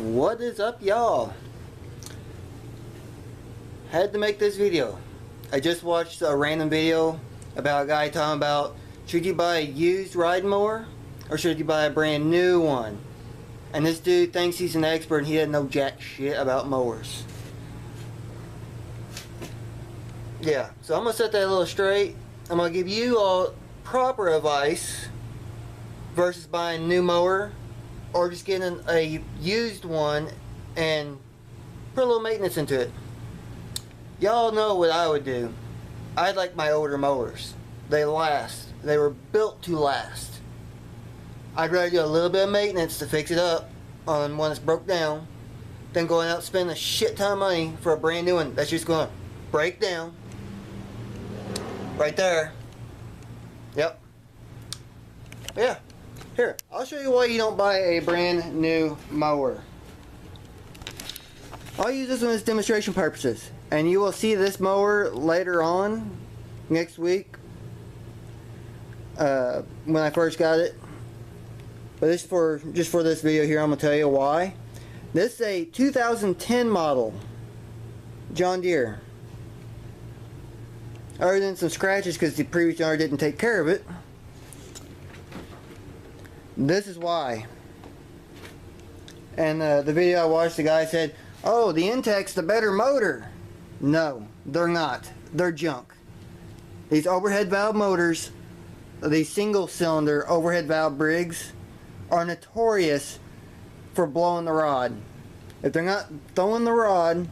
What is up, y'all? Had to make this video. I just watched a random video about a guy talking about should you buy a used riding mower or should you buy a brand new one? And this dude thinks he's an expert and he doesn't know jack shit about mowers. Yeah, so I'm gonna set that a little straight. I'm gonna give you all proper advice versus buying a new mower or just getting a used one and put a little maintenance into it. Y'all know what I would do. I like my older mowers. They last. They were built to last. I'd rather do a little bit of maintenance to fix it up on one that's broke down than going out and spending a shit ton of money for a brand new one that's just going to break down. Right there. Yep. Yeah. Here, I'll show you why you don't buy a brand new mower. I'll use this one as demonstration purposes. And you will see this mower later on next week when I first got it. But this just for this video here, I'm going to tell you why. This is a 2010 model John Deere. Other than some scratches because the previous owner didn't take care of it. This is why. And the video I watched, the guy said, oh, the Intech's the better motor. No, they're not. They're junk. These overhead valve motors, these single cylinder overhead valve Briggs, are notorious for blowing the rod. If they're not throwing the rod,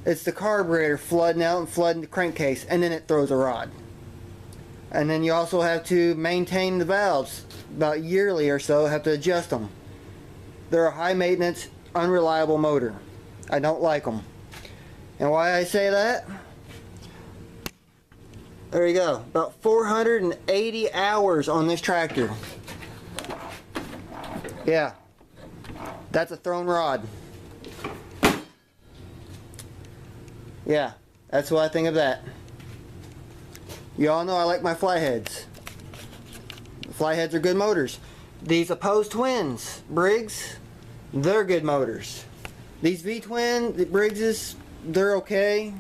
it's the carburetor flooding out and flooding the crankcase, and then it throws a rod. And then you also have to maintain the valves about yearly or so, have to adjust them. They're a high maintenance, unreliable motor. I don't like them. And why I say that? There you go. About 480 hours on this tractor. Yeah. That's a thrown rod. Yeah. That's what I think of that. You all know I like my flatheads. Flatheads are good motors. These opposed twins, Briggs, they're good motors. These V-twin, the Briggses, they're okay.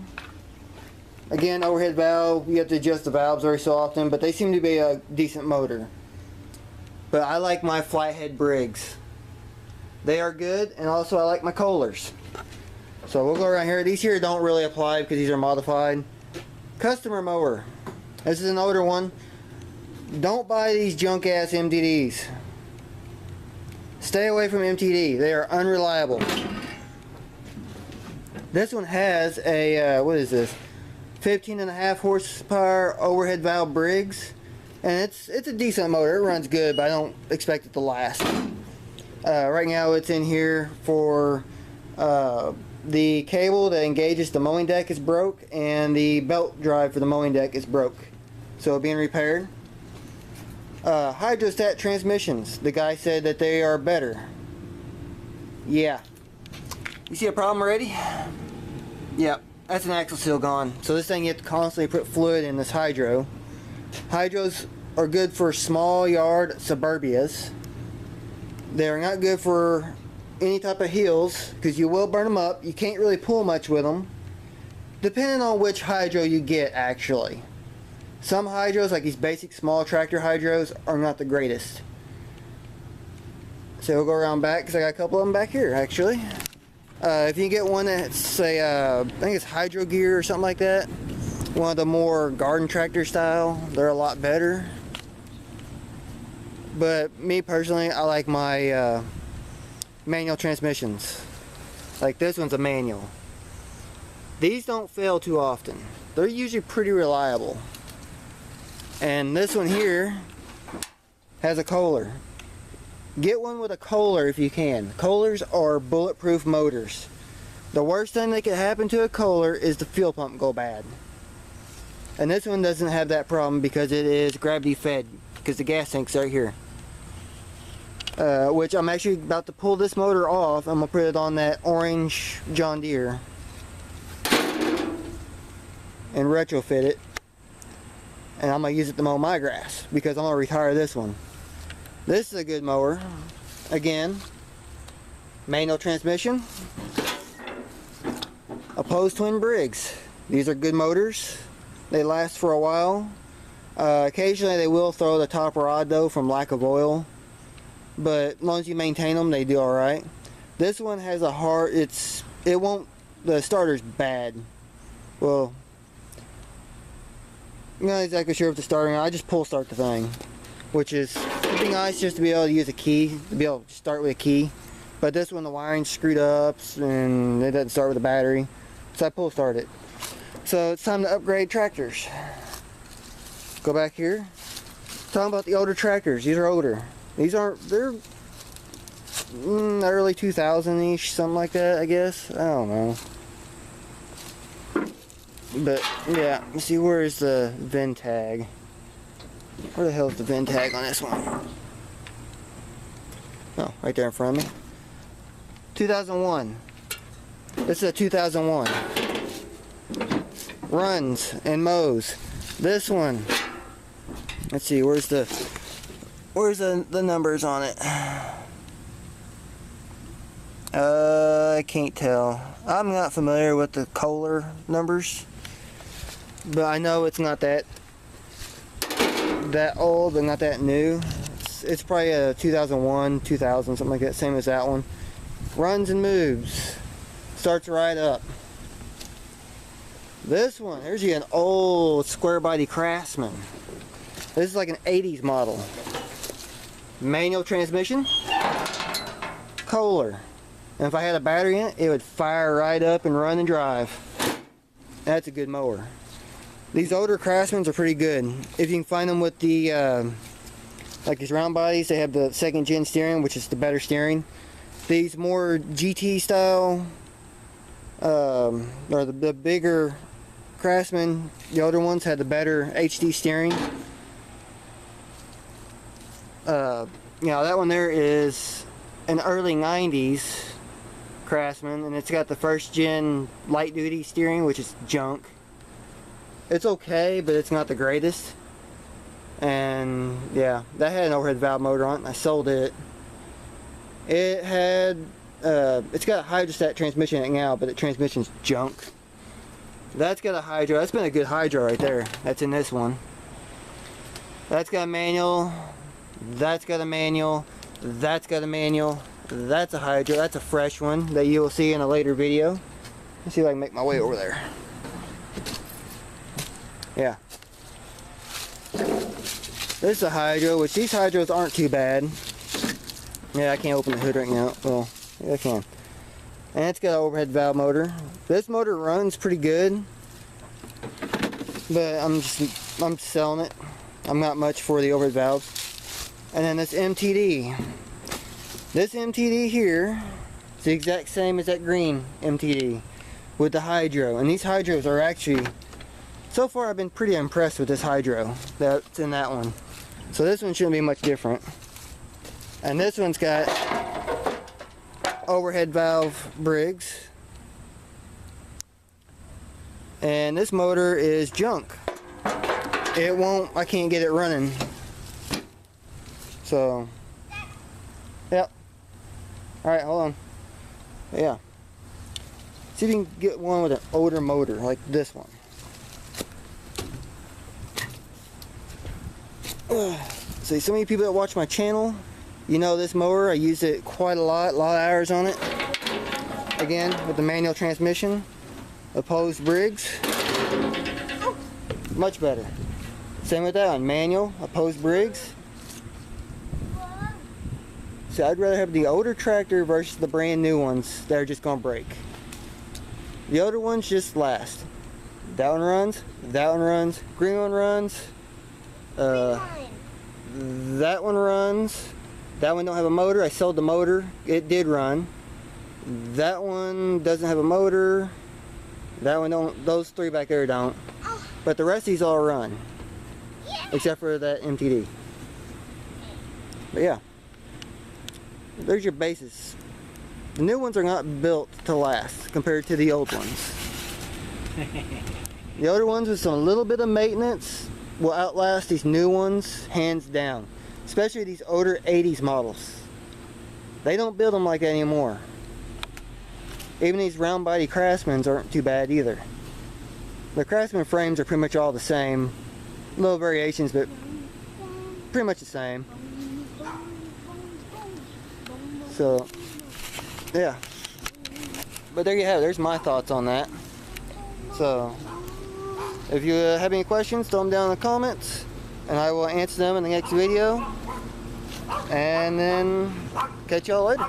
Again, overhead valve, you have to adjust the valves very so often, but they seem to be a decent motor. But I like my flathead Briggs. They are good, and also I like my Kohlers. So we'll go around here. These here don't really apply because these are modified. Customer mower. This is an older one. Don't buy these junk ass MTDs. Stay away from MTD. They are unreliable. This one has a, what is this? 15.5 horsepower overhead valve Briggs. And it's a decent motor. It runs good, but I don't expect it to last. Right now it's in here for the cable that engages the mowing deck is broke, and the belt drive for the mowing deck is broke. So being repaired. Hydrostat transmissions. The guy said that they are better. Yeah. You see a problem already? Yep. That's an axle seal gone. So this thing you have to constantly put fluid in this hydro. Hydros are good for small yard suburbias. They're not good for any type of hills because you will burn them up. You can't really pull much with them. Depending on which hydro you get, actually. Some hydros, like these basic small tractor hydros, are not the greatest. So we'll go around back because I got a couple of them back here, actually. If you get one that's, say, I think it's Hydro Gear or something like that, one of the more garden tractor style, they're a lot better. But me personally, I like my manual transmissions. Like this one's a manual. These don't fail too often. They're usually pretty reliable. And this one here has a Kohler. Get one with a Kohler if you can. Kohlers are bulletproof motors. The worst thing that could happen to a Kohler is the fuel pump go bad. And this one doesn't have that problem because it is gravity fed, because the gas tank's right here. Which I'm actually about to pull this motor off. I'm going to put it on that orange John Deere and retrofit it. And I'm going to use it to mow my grass because I'm going to retire this one. This is a good mower. Again, Manual transmission. Opposed twin Briggs. These are good motors. They last for a while. Occasionally they will throw the top rod though from lack of oil, but as long as you maintain them, they do alright. This one has a hard, the starter's bad. Well, I'm not exactly sure if the starter, I just pull start the thing, which is, it'd be nice just to be able to use a key, to be able to start with a key. But this one, the wiring's screwed up and it doesn't start with a battery, so I pull start it. So it's time to upgrade tractors. Go back here. Talking about the older tractors. These are older. They're early 2000-ish, something like that, I guess. I don't know. But yeah, let's see, where is the VIN tag? Where the hell is the VIN tag on this one? Oh, right there in front of me. 2001. This is a 2001. Runs and mows. This one. Let's see, where's the numbers on it? I can't tell. I'm not familiar with the Kohler numbers, but I know it's not that old, but not that new. It's probably a 2001, 2000, something like that, same as that one. Runs and moves. Starts right up. This one, there's an old square body Craftsman. This is like an 80s model. Manual transmission. Kohler. And if I had a battery in it, it would fire right up and run and drive. That's a good mower. These older Craftsmans are pretty good. If you can find them with the, like these round bodies, they have the 2nd gen steering, which is the better steering. These more GT style, or the bigger Craftsman, the older ones had the better HD steering. You know, that one there is an early 90s Craftsman, and it's got the 1st gen light duty steering, which is junk. It's okay, but it's not the greatest. And yeah, that had an overhead valve motor on it, and I sold it. It had, it's got a hydrostat transmission in it now, but the transmission's junk. That's got a hydro. That's been a good hydro right there. That's in this one. That's got a manual. That's got a manual. That's got a manual. That's a hydro. That's a fresh one that you will see in a later video. Let's see if I can make my way over there. Yeah. This is a hydro, which these hydros aren't too bad. Yeah, I can't open the hood right now. Well, yeah, I can. And it's got an overhead valve motor. This motor runs pretty good, but I'm selling it. I'm not much for the overhead valves. And then this MTD. This MTD here is the exact same as that green MTD with the hydro. And these hydros are actually, so far I've been pretty impressed with this hydro that's in that one. So this one shouldn't be much different. And this one's got overhead valve Briggs. And this motor is junk. I can't get it running. So, yep. Alright, hold on. But yeah. See if you can get one with an older motor, like this one. See, so many people that watch my channel, you know this mower, I use it quite a lot of hours on it. Again, with the manual transmission, opposed Briggs, much better. Same with that one, manual, opposed Briggs. See, I'd rather have the older tractor versus the brand new ones that are just gonna break. The older ones just last. That one runs, green one runs, that one runs. That one don't have a motor. I sold the motor. It did run. That one doesn't have a motor. That one don't. Those three back there don't. But the rest of these all run. Except for that MTD. But yeah. There's your basis. The new ones are not built to last compared to the old ones. The older ones with some little bit of maintenance will outlast these new ones hands down. Especially these older 80s models. They don't build them like that anymore. Even these round body Craftsmans aren't too bad either. The Craftsman frames are pretty much all the same. Little variations, but pretty much the same. So, yeah. But there you have it. There's my thoughts on that. So, if you have any questions, throw them down in the comments, and I will answer them in the next video. And then catch y'all later.